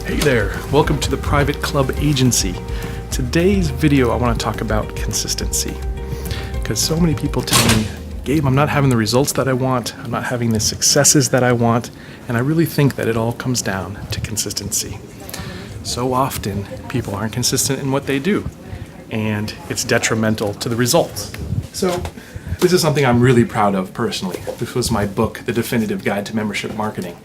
Hey there, welcome to the Private Club Agency. Today's video I want to talk about consistency. Because so many people tell me, Gabe, I'm not having the results that I want, I'm not having the successes that I want, and I really think that it all comes down to consistency. So often, people aren't consistent in what they do, and it's detrimental to the results. So, this is something I'm really proud of personally. This was my book, The Definitive Guide to Membership Marketing.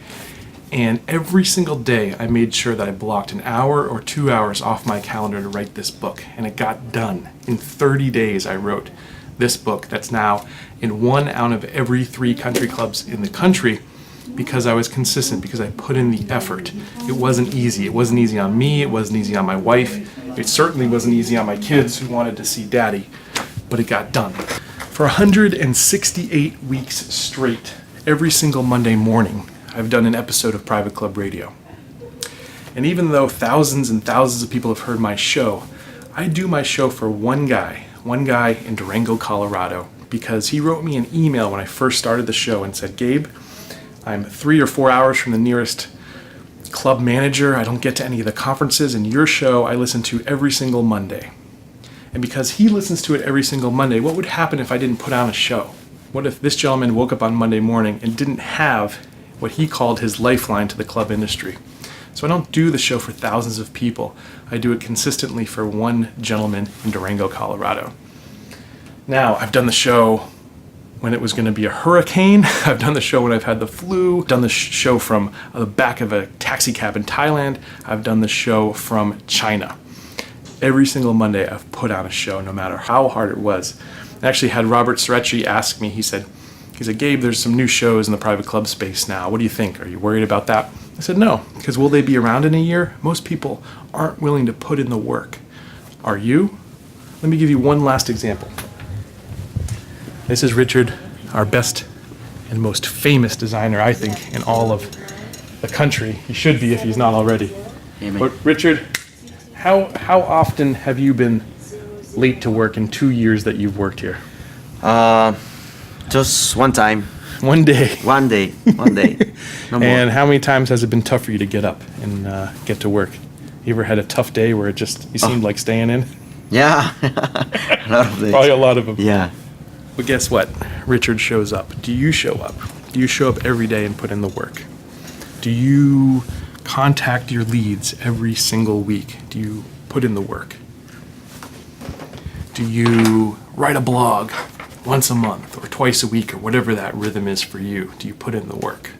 And every single day I made sure that I blocked an hour or 2 hours off my calendar to write this book. And it got done. In 30 days I wrote this book that's now in 1 out of every 3 country clubs in the country because I was consistent, because I put in the effort. It wasn't easy. It wasn't easy on me. It wasn't easy on my wife. It certainly wasn't easy on my kids who wanted to see daddy. But it got done. For 168 weeks straight, every single Monday morning, I've done an episode of Private Club Radio. And even though thousands and thousands of people have heard my show, I do my show for one guy in Durango, Colorado, because he wrote me an email when I first started the show and said, Gabe, I'm 3 or 4 hours from the nearest club manager. I don't get to any of the conferences, and your show I listen to every single Monday. And because he listens to it every single Monday, what would happen if I didn't put on a show? What if this gentleman woke up on Monday morning and didn't have what he called his lifeline to the club industry? So I don't do the show for thousands of people. I do it consistently for one gentleman in Durango, Colorado. Now, I've done the show when it was going to be a hurricane. I've done the show when I've had the flu. I've done the show from the back of a taxi cab in Thailand. I've done the show from China. Every single Monday I've put on a show, no matter how hard it was. I actually had Robert Cerecci ask me, he said, Gabe, there's some new shows in the private club space now. What do you think? Are you worried about that? I said, no, because will they be around in a year? Most people aren't willing to put in the work. Are you? Let me give you one last example. This is Richard, our best and most famous designer, I think, in all of the country. He should be if he's not already. Amen. But Richard, how often have you been late to work in 2 years that you've worked here? Just one time. One day. One day. No more. And how many times has it been tough for you to get up and get to work? You ever had a tough day where you seemed like staying in? Yeah. A lot of days. Probably a lot of them. Yeah. But guess what? Richard shows up. Do you show up? Do you show up every day and put in the work? Do you contact your leads every single week? Do you put in the work? Do you write a blog once a month or twice a week or whatever that rhythm is for you? Do you put in the work?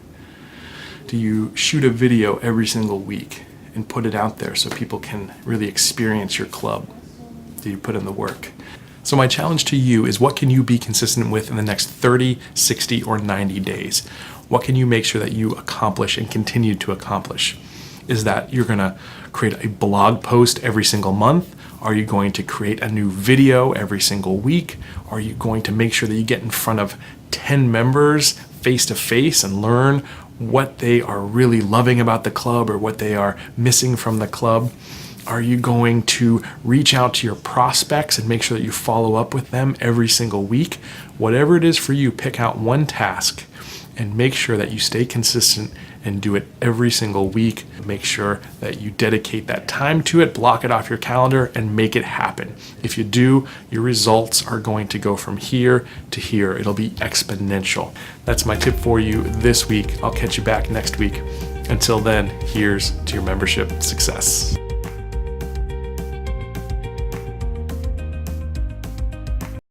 Do you shoot a video every single week and put it out there so people can really experience your club? Do you put in the work? So my challenge to you is, what can you be consistent with in the next 30, 60, or 90 days? What can you make sure that you accomplish and continue to accomplish? Is that you're going to create a blog post every single month? Are you going to create a new video every single week? Are you going to make sure that you get in front of 10 members face to face and learn what they are really loving about the club or what they are missing from the club? Are you going to reach out to your prospects and make sure that you follow up with them every single week? Whatever it is for you, pick out one task and make sure that you stay consistent and do it every single week. Make sure that you dedicate that time to it, block it off your calendar, and make it happen. If you do, your results are going to go from here to here. It'll be exponential. That's my tip for you this week. I'll catch you back next week. Until then, here's to your membership success.